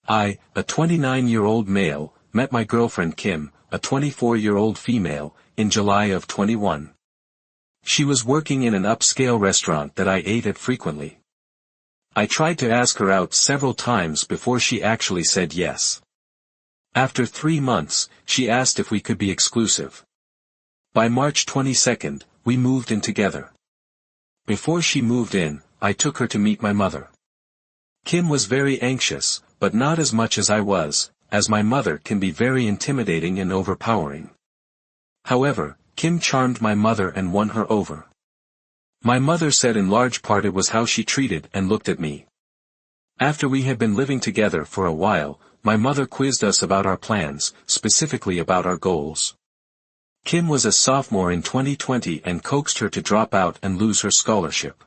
I, a 29-year-old male, met my girlfriend Kim, a 24-year-old female, in July of 21. She was working in an upscale restaurant that I ate at frequently. I tried to ask her out several times before she actually said yes. After 3 months, she asked if we could be exclusive. By March 22, we moved in together. Before she moved in, I took her to meet my mother. Kim was very anxious, but not as much as I was, as my mother can be very intimidating and overpowering. However, Kim charmed my mother and won her over. My mother said in large part it was how she treated and looked at me. After we had been living together for a while, my mother quizzed us about our plans, specifically about our goals. Kim was a sophomore in 2020 and coaxed her to drop out and lose her scholarship.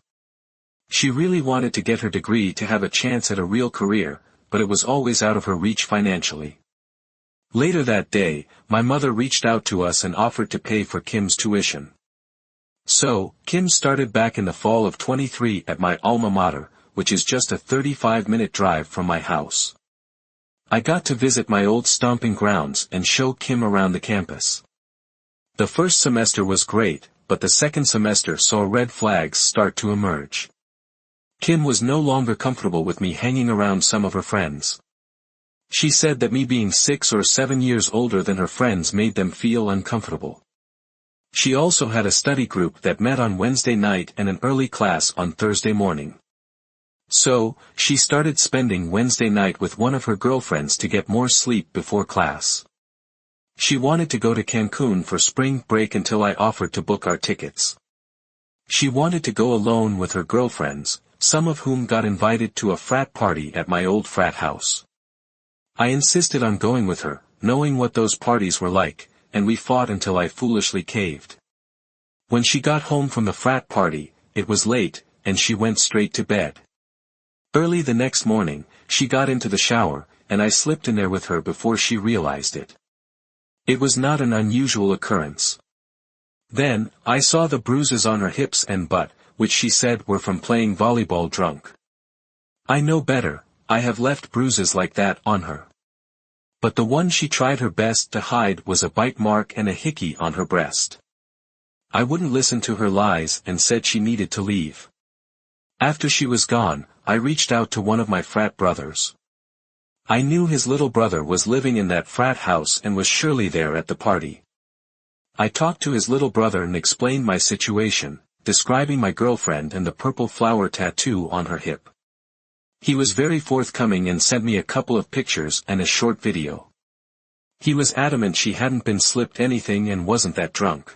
She really wanted to get her degree to have a chance at a real career, but it was always out of her reach financially. Later that day, my mother reached out to us and offered to pay for Kim's tuition. So, Kim started back in the fall of 23 at my alma mater, which is just a 35-minute drive from my house. I got to visit my old stomping grounds and show Kim around the campus. The first semester was great, but the second semester saw red flags start to emerge. Kim was no longer comfortable with me hanging around some of her friends. She said that me being 6 or 7 years older than her friends made them feel uncomfortable. She also had a study group that met on Wednesday night and an early class on Thursday morning. So, she started spending Wednesday night with one of her girlfriends to get more sleep before class. She wanted to go to Cancun for spring break until I offered to book our tickets. She wanted to go alone with her girlfriends, some of whom got invited to a frat party at my old frat house. I insisted on going with her, knowing what those parties were like, and we fought until I foolishly caved. When she got home from the frat party, it was late, and she went straight to bed. Early the next morning, she got into the shower, and I slipped in there with her before she realized it. It was not an unusual occurrence. Then, I saw the bruises on her hips and butt, which she said were from playing volleyball drunk. I know better, I have left bruises like that on her. But the one she tried her best to hide was a bite mark and a hickey on her breast. I wouldn't listen to her lies and said she needed to leave. After she was gone, I reached out to one of my frat brothers. I knew his little brother was living in that frat house and was surely there at the party. I talked to his little brother and explained my situation, describing my girlfriend and the purple flower tattoo on her hip. He was very forthcoming and sent me a couple of pictures and a short video. He was adamant she hadn't been slipped anything and wasn't that drunk.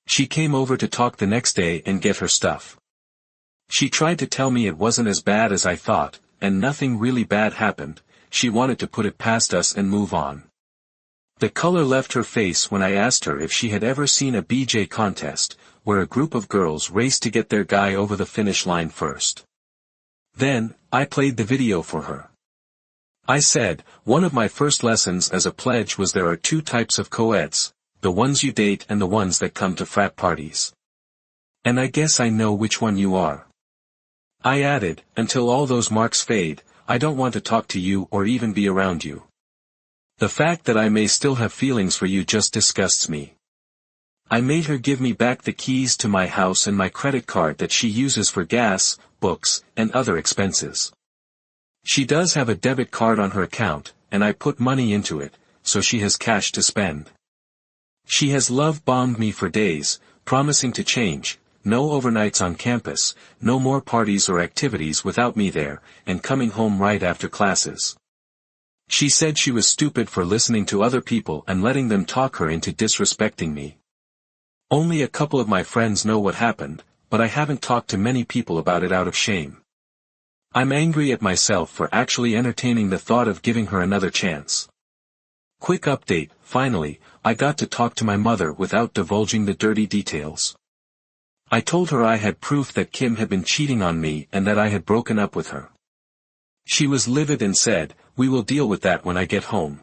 She came over to talk the next day and get her stuff. She tried to tell me it wasn't as bad as I thought, and nothing really bad happened. She wanted to put it past us and move on. The color left her face when I asked her if she had ever seen a BJ contest, where a group of girls raced to get their guy over the finish line first. Then, I played the video for her. I said, one of my first lessons as a pledge was there are 2 types of co-eds, the ones you date and the ones that come to frat parties. And I guess I know which one you are. I added, until all those marks fade, I don't want to talk to you or even be around you. The fact that I may still have feelings for you just disgusts me. I made her give me back the keys to my house and my credit card that she uses for gas, books, and other expenses. She does have a debit card on her account, and I put money into it, so she has cash to spend. She has love-bombed me for days, promising to change, no overnights on campus, no more parties or activities without me there, and coming home right after classes. She said she was stupid for listening to other people and letting them talk her into disrespecting me. Only a couple of my friends know what happened, but I haven't talked to many people about it out of shame. I'm angry at myself for actually entertaining the thought of giving her another chance. Quick update, finally, I got to talk to my mother without divulging the dirty details. I told her I had proof that Kim had been cheating on me and that I had broken up with her. She was livid and said, "We will deal with that when I get home."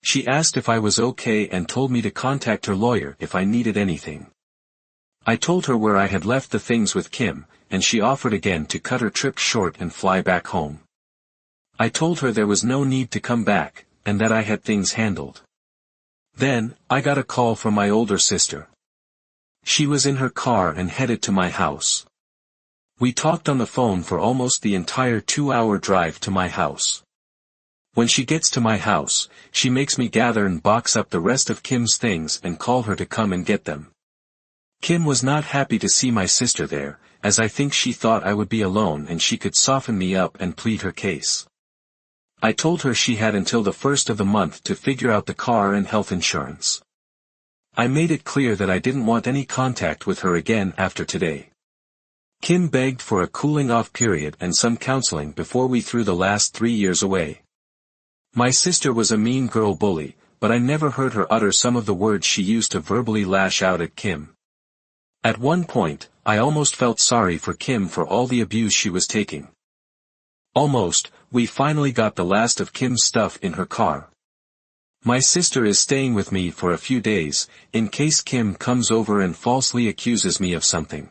She asked if I was okay and told me to contact her lawyer if I needed anything. I told her where I had left the things with Kim, and she offered again to cut her trip short and fly back home. I told her there was no need to come back, and that I had things handled. Then, I got a call from my older sister. She was in her car and headed to my house. We talked on the phone for almost the entire 2-hour drive to my house. When she gets to my house, she makes me gather and box up the rest of Kim's things and call her to come and get them. Kim was not happy to see my sister there, as I think she thought I would be alone and she could soften me up and plead her case. I told her she had until the 1st of the month to figure out the car and health insurance. I made it clear that I didn't want any contact with her again after today. Kim begged for a cooling-off period and some counseling before we threw the last 3 years away. My sister was a mean girl bully, but I never heard her utter some of the words she used to verbally lash out at Kim. At one point, I almost felt sorry for Kim for all the abuse she was taking. Almost, we finally got the last of Kim's stuff in her car. My sister is staying with me for a few days, in case Kim comes over and falsely accuses me of something.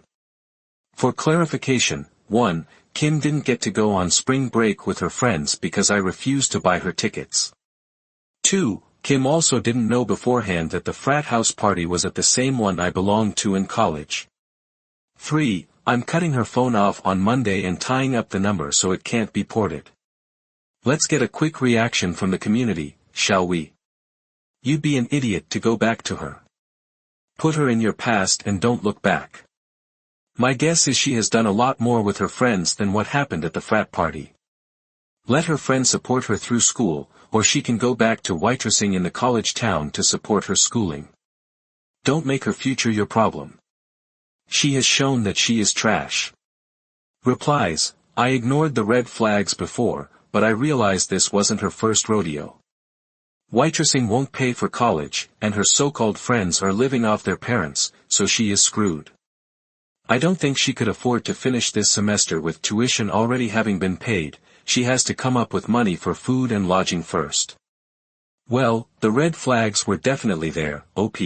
For clarification, 1, Kim didn't get to go on spring break with her friends because I refused to buy her tickets. 2, Kim also didn't know beforehand that the frat house party was at the same one I belonged to in college. 3, I'm cutting her phone off on Monday and tying up the number so it can't be ported. Let's get a quick reaction from the community, shall we? You'd be an idiot to go back to her. Put her in your past and don't look back. My guess is she has done a lot more with her friends than what happened at the frat party. Let her friends support her through school, or she can go back to waitressing in the college town to support her schooling. Don't make her future your problem. She has shown that she is trash. Replies, I ignored the red flags before, but I realized this wasn't her first rodeo. Waitressing won't pay for college, and her so-called friends are living off their parents, so she is screwed. I don't think she could afford to finish this semester with tuition already having been paid. She has to come up with money for food and lodging first. Well, the red flags were definitely there, OP.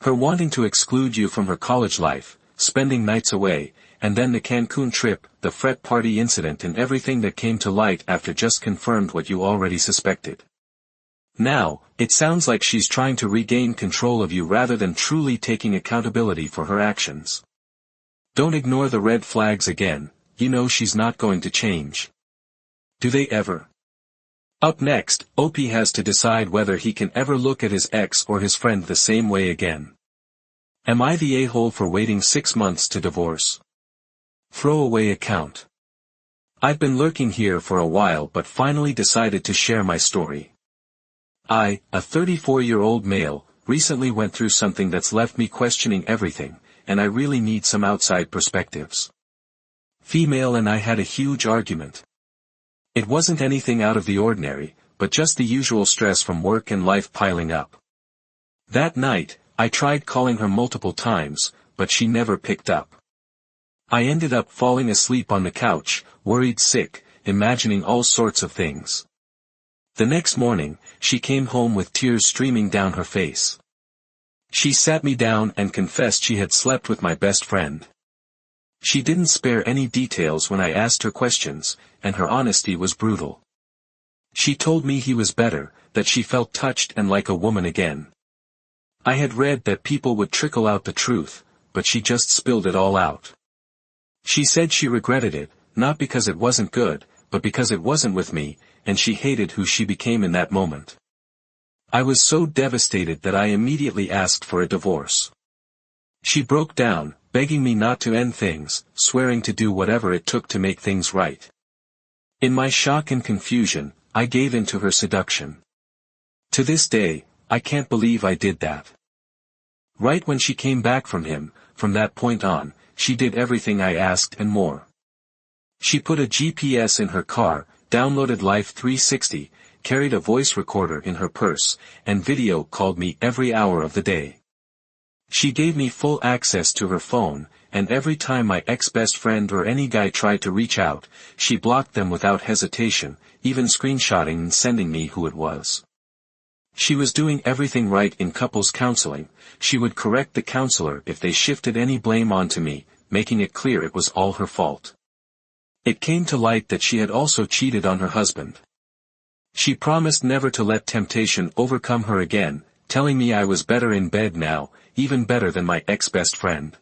Her wanting to exclude you from her college life, spending nights away, and then the Cancun trip, the frat party incident and everything that came to light after just confirmed what you already suspected. Now, it sounds like she's trying to regain control of you rather than truly taking accountability for her actions. Don't ignore the red flags again, you know she's not going to change. Do they ever? Up next, OP has to decide whether he can ever look at his ex or his friend the same way again. Am I the a-hole for waiting 6 months to divorce? Throwaway account. I've been lurking here for a while but finally decided to share my story. I, a 34-year-old male, recently went through something that's left me questioning everything, and I really need some outside perspectives. Female and I had a huge argument. It wasn't anything out of the ordinary, but just the usual stress from work and life piling up. That night, I tried calling her multiple times, but she never picked up. I ended up falling asleep on the couch, worried sick, imagining all sorts of things. The next morning, she came home with tears streaming down her face. She sat me down and confessed she had slept with my best friend. She didn't spare any details when I asked her questions, and her honesty was brutal. She told me he was better, that she felt touched and like a woman again. I had read that people would trickle out the truth, but she just spilled it all out. She said she regretted it, not because it wasn't good, but because it wasn't with me, and she hated who she became in that moment. I was so devastated that I immediately asked for a divorce. She broke down, begging me not to end things, swearing to do whatever it took to make things right. In my shock and confusion, I gave in to her seduction. To this day, I can't believe I did that. Right when she came back from him, from that point on, she did everything I asked and more. She put a GPS in her car, downloaded Life 360, carried a voice recorder in her purse, and video called me every hour of the day. She gave me full access to her phone, and every time my ex-best friend or any guy tried to reach out, she blocked them without hesitation, even screenshotting and sending me who it was. She was doing everything right in couples counseling. She would correct the counselor if they shifted any blame onto me, making it clear it was all her fault. It came to light that she had also cheated on her husband. She promised never to let temptation overcome her again, telling me I was better in bed now, even better than my ex-best friend.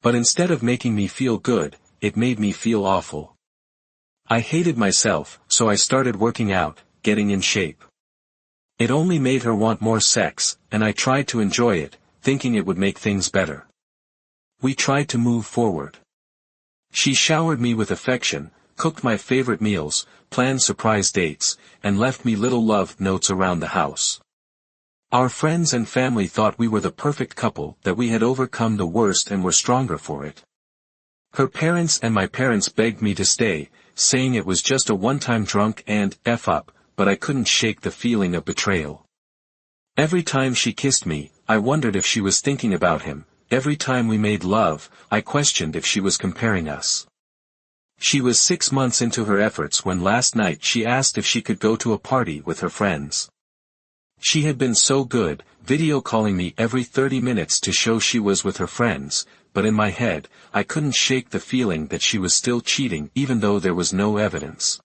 But instead of making me feel good, it made me feel awful. I hated myself, so I started working out, getting in shape. It only made her want more sex, and I tried to enjoy it, thinking it would make things better. We tried to move forward. She showered me with affection, cooked my favorite meals, planned surprise dates, and left me little love notes around the house. Our friends and family thought we were the perfect couple, that we had overcome the worst and were stronger for it. Her parents and my parents begged me to stay, saying it was just a one-time drunk and F up, but I couldn't shake the feeling of betrayal. Every time she kissed me, I wondered if she was thinking about him. Every time we made love, I questioned if she was comparing us. She was 6 months into her efforts when last night she asked if she could go to a party with her friends. She had been so good, video calling me every 30 minutes to show she was with her friends, but in my head, I couldn't shake the feeling that she was still cheating even though there was no evidence.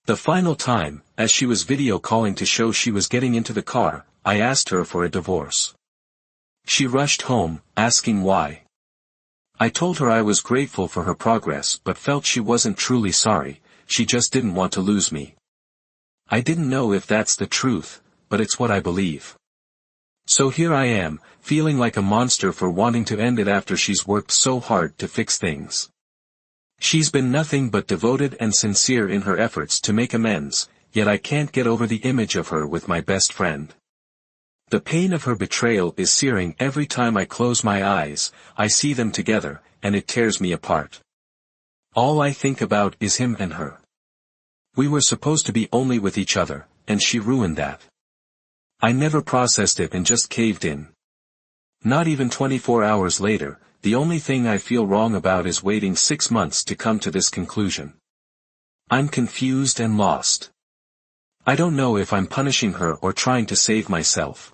The final time, as she was video calling to show she was getting into the car, I asked her for a divorce. She rushed home, asking why. I told her I was grateful for her progress but felt she wasn't truly sorry, she just didn't want to lose me. I didn't know if that's the truth, but it's what I believe. So here I am, feeling like a monster for wanting to end it after she's worked so hard to fix things. She's been nothing but devoted and sincere in her efforts to make amends, yet I can't get over the image of her with my best friend. The pain of her betrayal is searing every time I close my eyes, I see them together, and it tears me apart. All I think about is him and her. We were supposed to be only with each other, and she ruined that. I never processed it and just caved in. Not even 24 hours later, the only thing I feel wrong about is waiting 6 months to come to this conclusion. I'm confused and lost. I don't know if I'm punishing her or trying to save myself.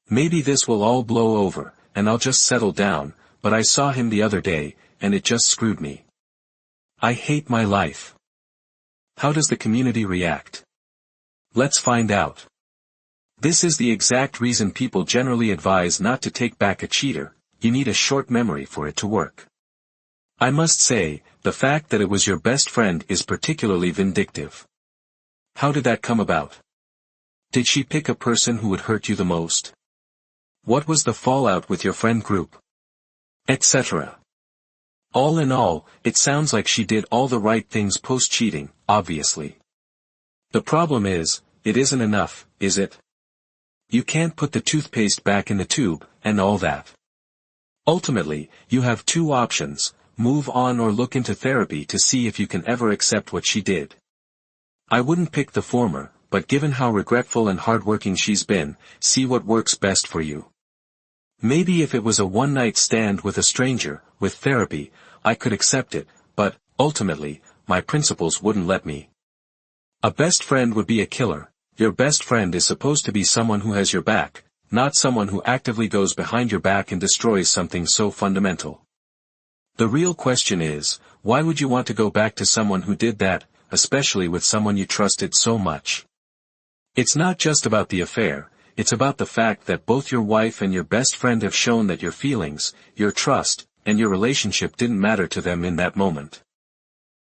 Maybe this will all blow over, and I'll just settle down, but I saw him the other day, and it just screwed me. I hate my life. How does the community react? Let's find out. This is the exact reason people generally advise not to take back a cheater. You need a short memory for it to work. I must say, the fact that it was your best friend is particularly vindictive. How did that come about? Did she pick a person who would hurt you the most? What was the fallout with your friend group? Etc. All in all, it sounds like she did all the right things post-cheating, obviously. The problem is, it isn't enough, is it? You can't put the toothpaste back in the tube, and all that. Ultimately, you have two options: move on or look into therapy to see if you can ever accept what she did. I wouldn't pick the former, but given how regretful and hardworking she's been, see what works best for you. Maybe if it was a one-night stand with a stranger, with therapy, I could accept it, but, ultimately, my principles wouldn't let me. A best friend would be a killer. Your best friend is supposed to be someone who has your back, not someone who actively goes behind your back and destroys something so fundamental. The real question is, why would you want to go back to someone who did that, especially with someone you trusted so much? It's not just about the affair, it's about the fact that both your wife and your best friend have shown that your feelings, your trust, and your relationship didn't matter to them in that moment.